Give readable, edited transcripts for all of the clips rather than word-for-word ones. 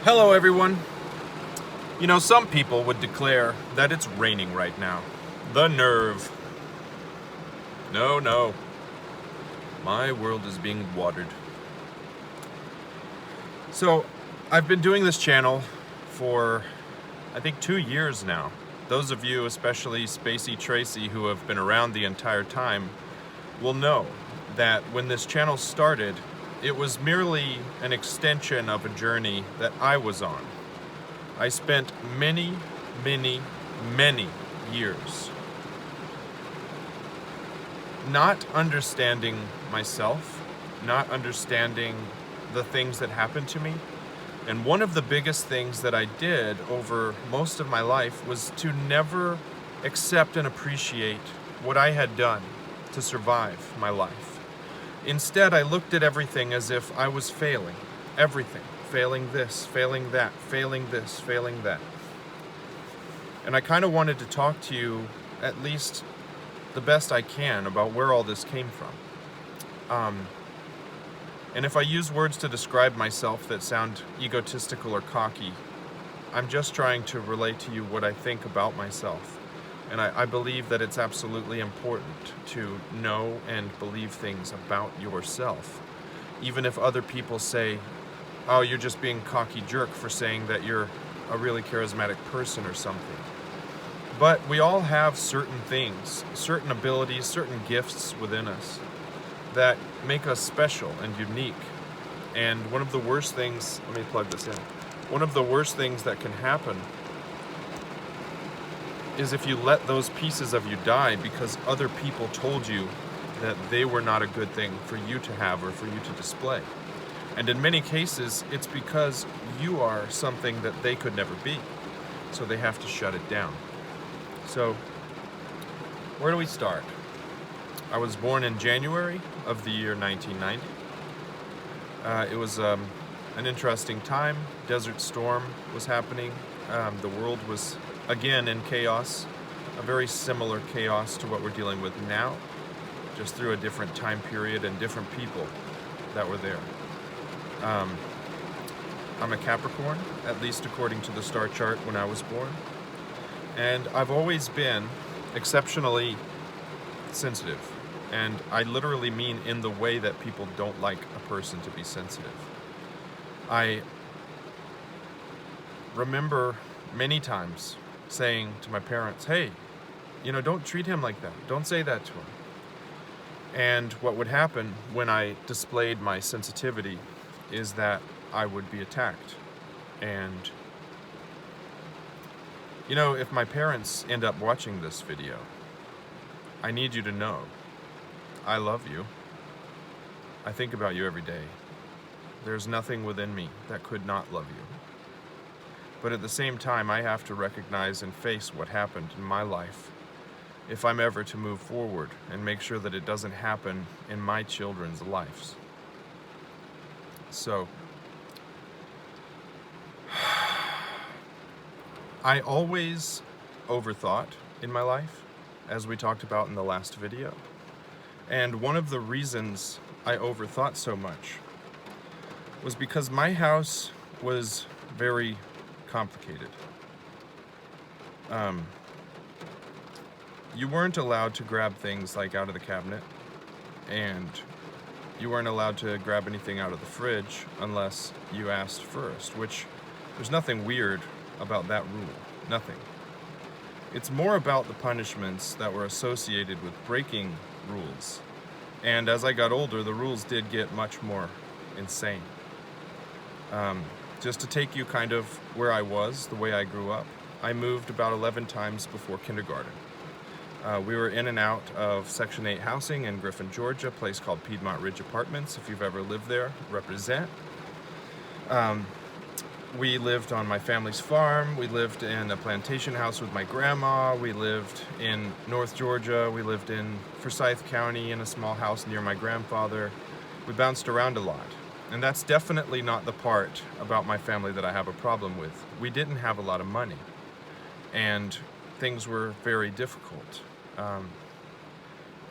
Hello everyone. You know, some people would declare that it's raining right now. The nerve. No, no. My world is being watered. So, I've been doing this channel for, I think, 2 years now. Those of you, especially Spacey Tracy, who have been around the entire time, will know that when this channel started, it was merely an extension of a journey that I was on. I spent many years not understanding myself, not understanding the things that happened to me. And one of the biggest things that I did over most of my life was to never accept and appreciate what I had done to survive my life. Instead, I looked at everything as if I was failing. Everything. Failing this, failing that, failing this, failing that. And I kind of wanted to talk to you, at least the best I can, about where all this came from. And if I use words to describe myself that sound egotistical or cocky, I'm just trying to relate to you what I think about myself. And I believe that it's absolutely important to know and believe things about yourself. Even if other people say, oh, you're just being cocky jerk for saying that you're a really charismatic person or something. But we all have certain things, certain abilities, certain gifts within us that make us special and unique. And one of the worst things, let me plug this in, one of the worst things that can happen is if you let those pieces of you die because other people told you that they were not a good thing for you to have or for you to display. And in many cases, it's because you are something that they could never be. So they have to shut it down. So, where do we start? I was born in January of the year 1990. It was an interesting time. Desert Storm was happening. The world was, again, in chaos. A very similar chaos to what we're dealing with now, just through a different time period and different people that were there. I'm a Capricorn, at least according to the star chart when I was born. And I've always been exceptionally sensitive. And I literally mean in the way that people don't like a person to be sensitive. I remember many times saying to my parents, hey, don't treat him like that. Don't say that to him. And what would happen when I displayed my sensitivity is that I would be attacked. And, if my parents end up watching this video, I need you to know, I love you. I think about you every day. There's nothing within me that could not love you. But at the same time, I have to recognize and face what happened in my life if I'm ever to move forward and make sure that it doesn't happen in my children's lives. So, I always overthought in my life, as we talked about in the last video. And one of the reasons I overthought so much was because my house was very complicated. You weren't allowed to grab things like out of the cabinet, and you weren't allowed to grab anything out of the fridge unless you asked first, which there's nothing weird about that rule. Nothing. It's more about the punishments that were associated with breaking rules. And as I got older, the rules did get much more insane. Just to take you kind of where I was, the way I grew up, I moved about 11 times before kindergarten. We were in and out of Section 8 housing in Griffin, Georgia, a place called Piedmont Ridge Apartments. If you've ever lived there, represent. We lived on my family's farm. We lived in a plantation house with my grandma. We lived in North Georgia. We lived in Forsyth County in a small house near my grandfather. We bounced around a lot. And that's definitely not the part about my family that I have a problem with. We didn't have a lot of money. And things were very difficult.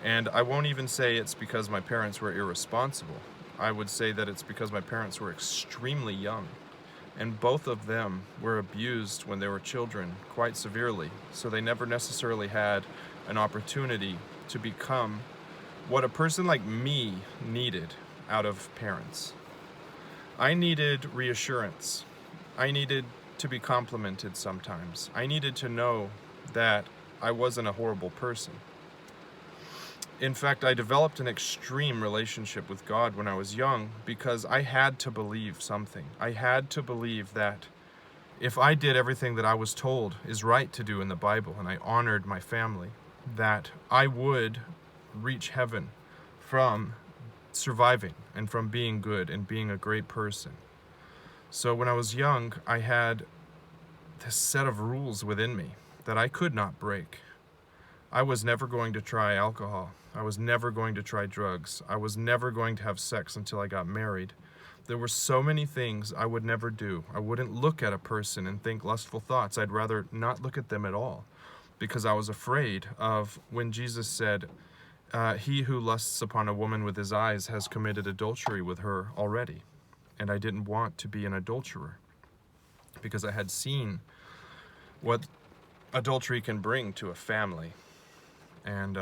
And I won't even say it's because my parents were irresponsible. I would say that it's because my parents were extremely young. And both of them were abused when they were children quite severely. So they never necessarily had an opportunity to become what a person like me needed out of parents. I needed reassurance. I needed to be complimented sometimes. I needed to know that I wasn't a horrible person. In fact, I developed an extreme relationship with God when I was young because I had to believe something. I had to believe that if I did everything that I was told is right to do in the Bible and I honored my family, that I would reach heaven from surviving and from being good and being a great person. So when I was young, I had this set of rules within me that I could not break. I was never going to try alcohol. I was never going to try drugs. I was never going to have sex until I got married. There were so many things I would never do. I wouldn't look at a person and think lustful thoughts. I'd rather not look at them at all because I was afraid of when Jesus said, he who lusts upon a woman with his eyes has committed adultery with her already. And I didn't want to be an adulterer because I had seen what adultery can bring to a family. And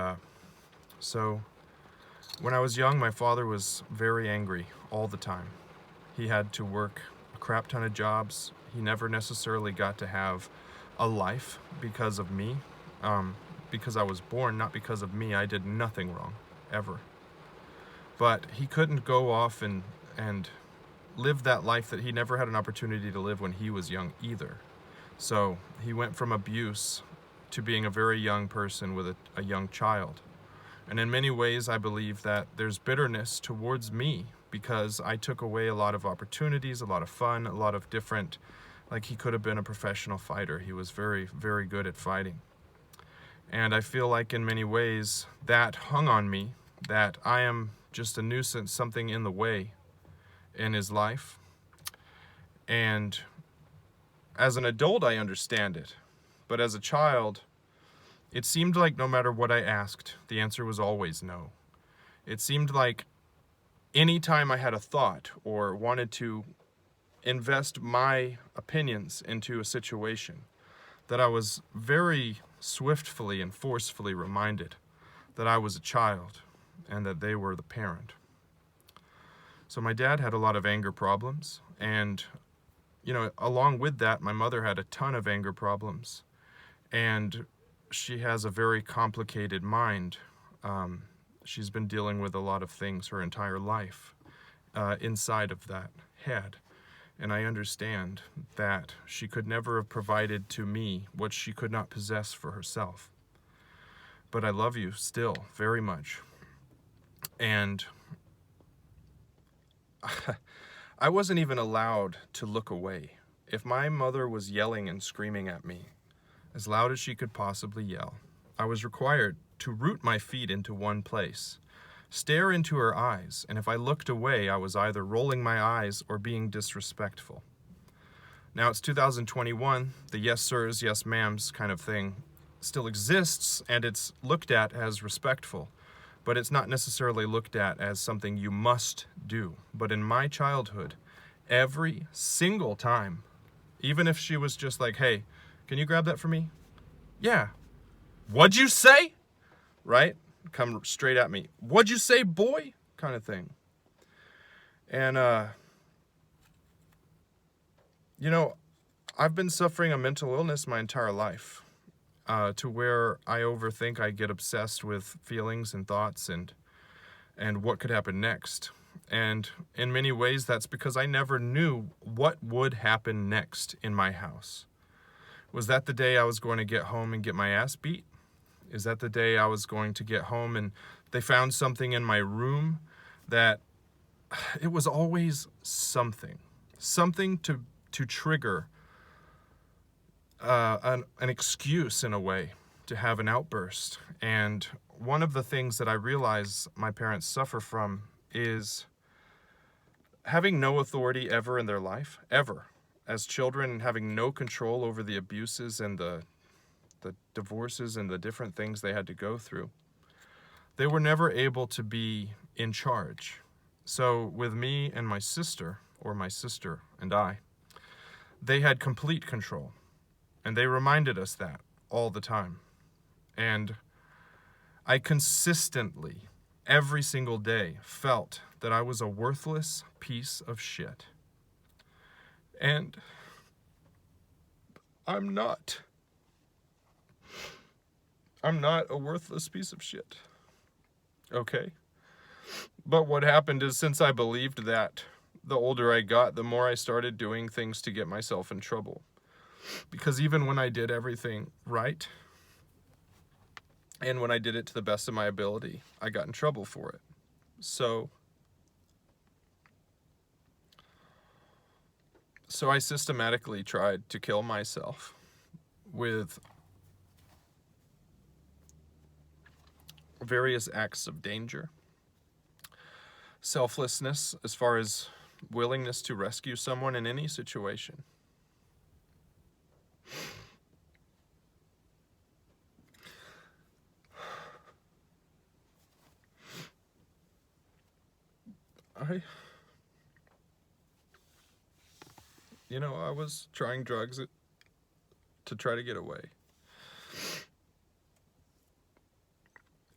so when I was young, my father was very angry all the time. He had to work a crap ton of jobs. He never necessarily got to have a life because of me, because I was born, not because of me. I did nothing wrong, ever. But he couldn't go off and live that life that he never had an opportunity to live when he was young either. So he went from abuse to being a very young person with a young child. And in many ways, I believe that there's bitterness towards me because I took away a lot of opportunities, a lot of fun, a lot of different, like he could have been a professional fighter. He was very, very good at fighting. And I feel like in many ways that hung on me, that I am just a nuisance, something in the way in his life. And as an adult, I understand it. But as a child, it seemed like no matter what I asked, the answer was always no. It seemed like any time I had a thought or wanted to invest my opinions into a situation, that I was very swiftly and forcefully reminded that I was a child and that they were the parent. So my dad had a lot of anger problems, and along with that, my mother had a ton of anger problems, and she has a very complicated mind. She's been dealing with a lot of things her entire life inside of that head. And I understand that she could never have provided to me what she could not possess for herself. But I love you still very much. And I wasn't even allowed to look away. If my mother was yelling and screaming at me, as loud as she could possibly yell, I was required to root my feet into one place, stare into her eyes, and if I looked away, I was either rolling my eyes or being disrespectful. Now it's 2021, the yes sirs, yes ma'ams kind of thing still exists, and it's looked at as respectful, but it's not necessarily looked at as something you must do. But in my childhood, every single time, even if she was just like, hey, can you grab that for me? Yeah. What'd you say? Right? Come straight at me. What'd you say, boy? Kind of thing. And, I've been suffering a mental illness my entire life, to where I overthink, I get obsessed with feelings and thoughts and what could happen next. And in many ways, that's because I never knew what would happen next in my house. Was that the day I was going to get home and get my ass beat? Is that the day I was going to get home and they found something in my room that it was always something to trigger an excuse in a way to have an outburst. And one of the things that I realize my parents suffer from is having no authority ever in their life, ever, as children, and having no control over the abuses and the divorces and the different things they had to go through. They were never able to be in charge. So with me and my sister, or my sister and I, they had complete control. And they reminded us that all the time. And I consistently, every single day, felt that I was a worthless piece of shit. And I'm not. I'm not a worthless piece of shit. Okay? But what happened is, since I believed that, the older I got, the more I started doing things to get myself in trouble. Because even when I did everything right, and when I did it to the best of my ability, I got in trouble for it. So I systematically tried to kill myself with various acts of danger, selflessness as far as willingness to rescue someone in any situation. I was trying drugs to try to get away.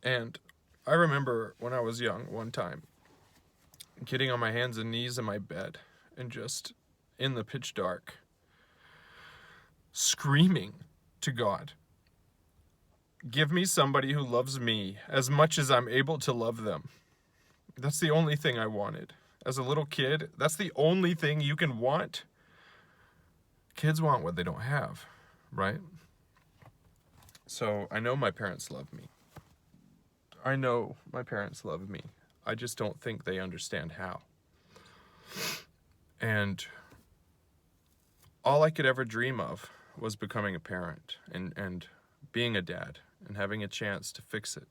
And I remember when I was young, one time, getting on my hands and knees in my bed and just in the pitch dark, screaming to God, give me somebody who loves me as much as I'm able to love them. That's the only thing I wanted. As a little kid, that's the only thing you can want. Kids want what they don't have, right? So I know my parents love me. I know my parents love me. I just don't think they understand how. And all I could ever dream of was becoming a parent and being a dad and having a chance to fix it.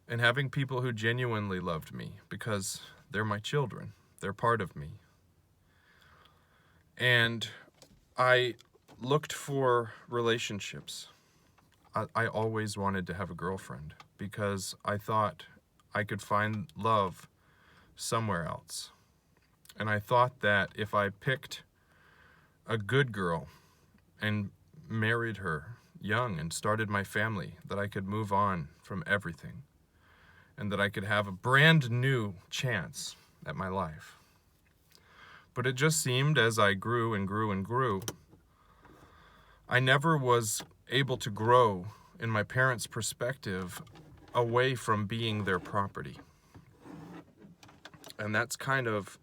And having people who genuinely loved me because they're my children. They're part of me. And I looked for relationships. I always wanted to have a girlfriend because I thought I could find love somewhere else. And I thought that if I picked a good girl and married her young and started my family, that I could move on from everything and that I could have a brand new chance at my life. But it just seemed as I grew and grew and grew, I never was able to grow in my parents' perspective away from being their property. And that's kind of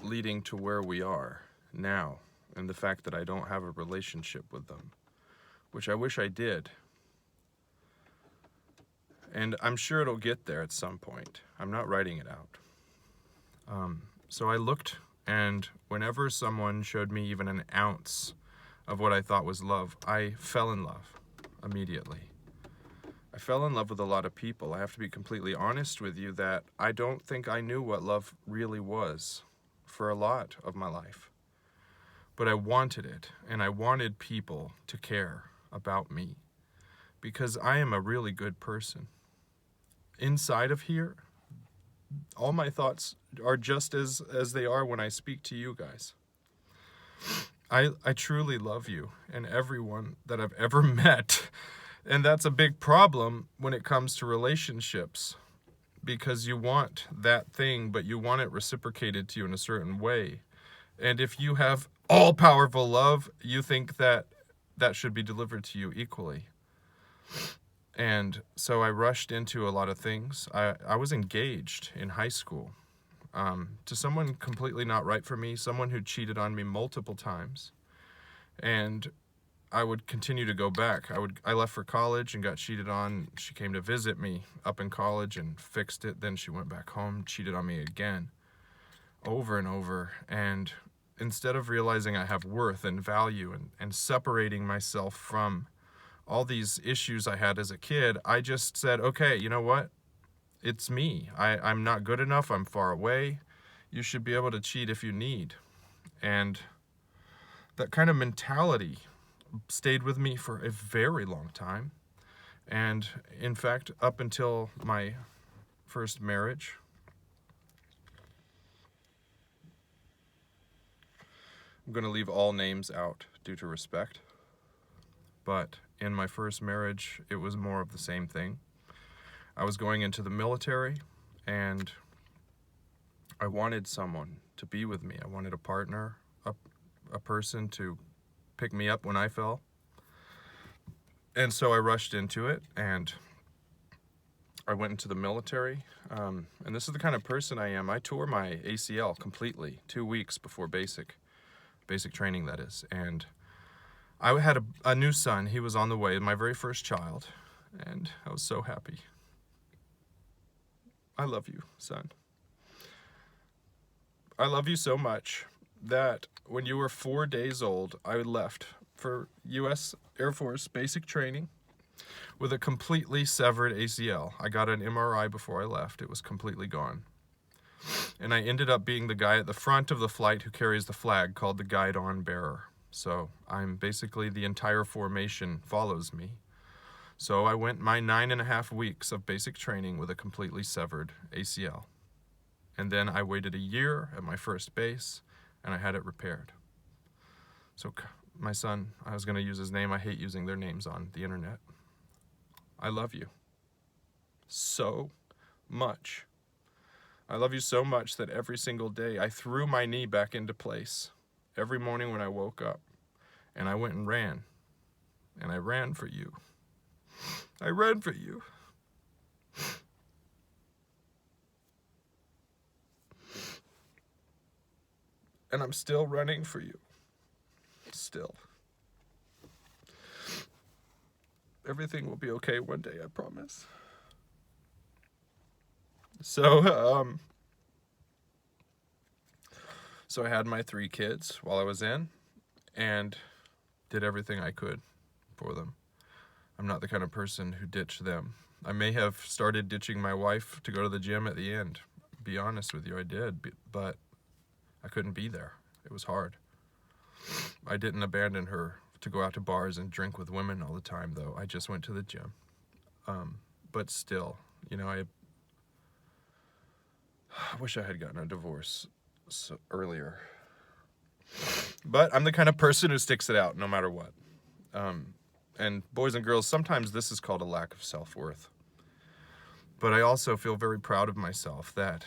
leading to where we are now, and the fact that I don't have a relationship with them, which I wish I did. And I'm sure it'll get there at some point. I'm not writing it out. So I looked, and whenever someone showed me even an ounce of what I thought was love, I fell in love immediately. I fell in love with a lot of people. I have to be completely honest with you that I don't think I knew what love really was for a lot of my life. But I wanted it, and I wanted people to care about me because I am a really good person. Inside of here, all my thoughts are just as they are when I speak to you guys. I truly love you and everyone that I've ever met. And that's a big problem when it comes to relationships, because you want that thing, but you want it reciprocated to you in a certain way. And if you have all-powerful love, you think that that should be delivered to you equally. And so I rushed into a lot of things. I was engaged in high school to someone completely not right for me, someone who cheated on me multiple times. And I would continue to go back. I left for college and got cheated on. She came to visit me up in college and fixed it. Then she went back home, cheated on me again, over and over. And instead of realizing I have worth and value and separating myself from all these issues I had as a kid, I just said, okay, you know what? It's me. I'm not good enough. I'm far away. You should be able to cheat if you need. And that kind of mentality stayed with me for a very long time. And in fact, up until my first marriage, I'm going to leave all names out due to respect. But in my first marriage, it was more of the same thing. I was going into the military, and I wanted someone to be with me. I wanted a partner, a person to pick me up when I fell. And so I rushed into it, and I went into the military. And this is the kind of person I am. I tore my ACL completely 2 weeks before basic training, that is. And I had a new son. He was on the way, my very first child, and I was so happy. I love you, son. I love you so much that when you were 4 days old, I left for U.S. Air Force basic training with a completely severed ACL. I got an MRI before I left. It was completely gone. And I ended up being the guy at the front of the flight who carries the flag, called the guide-on bearer. So I'm basically, the entire formation follows me. So I went my 9.5 weeks of basic training with a completely severed ACL. And then I waited a year at my first base, and I had it repaired. So my son, I was going to use his name. I hate using their names on the internet. I love you so much. I love you so much that every single day I threw my knee back into place every morning when I woke up, and I went and ran. And I ran for you. I ran for you. And I'm still running for you. Still. Everything will be okay one day, I promise. So I had my 3 kids while I was in, and did everything I could for them. I'm not the kind of person who ditched them. I may have started ditching my wife to go to the gym at the end. Be honest with you, I did, but I couldn't be there. It was hard. I didn't abandon her to go out to bars and drink with women all the time, though. I just went to the gym. But still, you know, I wish I had gotten a divorce earlier. But I'm the kind of person who sticks it out no matter what. And boys and girls, sometimes this is called a lack of self-worth. But I also feel very proud of myself that,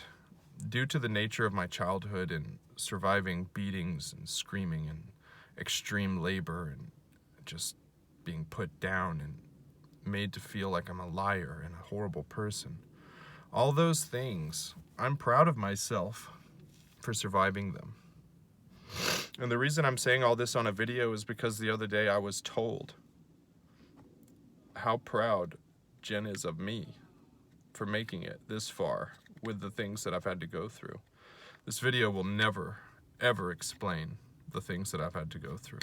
due to the nature of my childhood and surviving beatings and screaming and extreme labor and just being put down and made to feel like I'm a liar and a horrible person, all those things, I'm proud of myself for surviving them. And the reason I'm saying all this on a video is because the other day I was told how proud Jen is of me for making it this far with the things that I've had to go through. This video will never, ever explain the things that I've had to go through.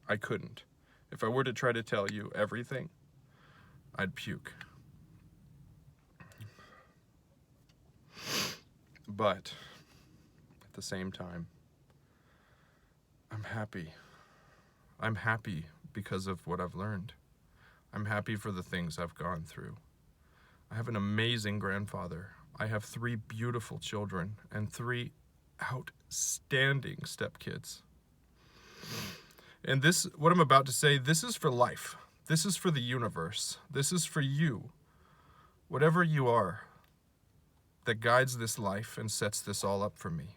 I couldn't. If I were to try to tell you everything, I'd puke. But at the same time, I'm happy. I'm happy because of what I've learned. I'm happy for the things I've gone through. I have an amazing grandfather. I have 3 beautiful children and 3 outstanding stepkids. And this, what I'm about to say, this is for life. This is for the universe. This is for you. Whatever you are that guides this life and sets this all up for me.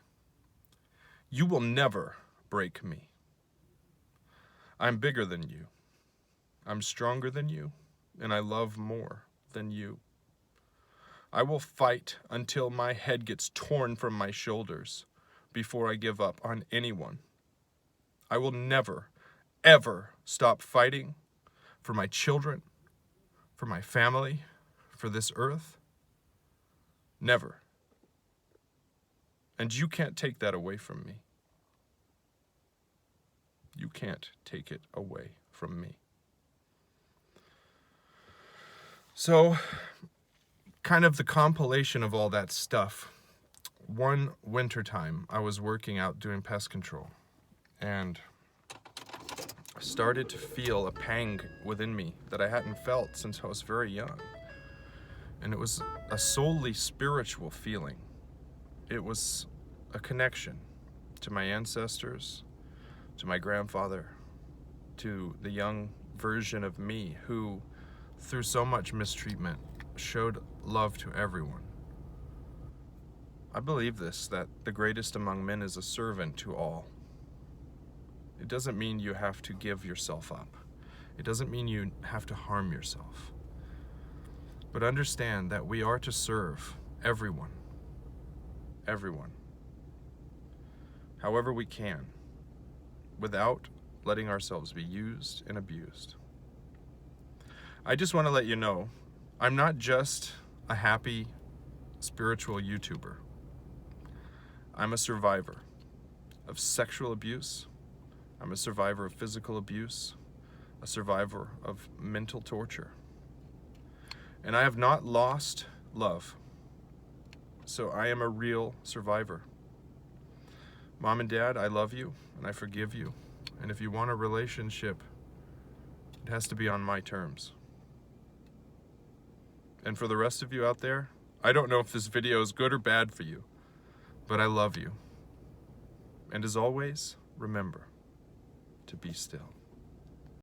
You will never break me. I'm bigger than you. I'm stronger than you, and I love more than you. I will fight until my head gets torn from my shoulders before I give up on anyone. I will never, ever stop fighting for my children, for my family, for this earth. Never. And you can't take that away from me. You can't take it away from me. So, kind of the compilation of all that stuff. One wintertime, I was working out doing pest control, and I started to feel a pang within me that I hadn't felt since I was very young. And it was a solely spiritual feeling. It was a connection. to my ancestors, to my grandfather, to the young version of me who, through so much mistreatment, showed love to everyone. I believe this, that the greatest among men is a servant to all. It doesn't mean you have to give yourself up. It doesn't mean you have to harm yourself. But understand that we are to serve everyone. Everyone. However we can, without letting ourselves be used and abused. I just want to let you know, I'm not just a happy spiritual YouTuber. I'm a survivor of sexual abuse. I'm a survivor of physical abuse, a survivor of mental torture. And I have not lost love. So I am a real survivor. Mom and Dad, I love you and I forgive you. And if you want a relationship, it has to be on my terms. And for the rest of you out there, I don't know if this video is good or bad for you, but I love you. And as always, remember to be still.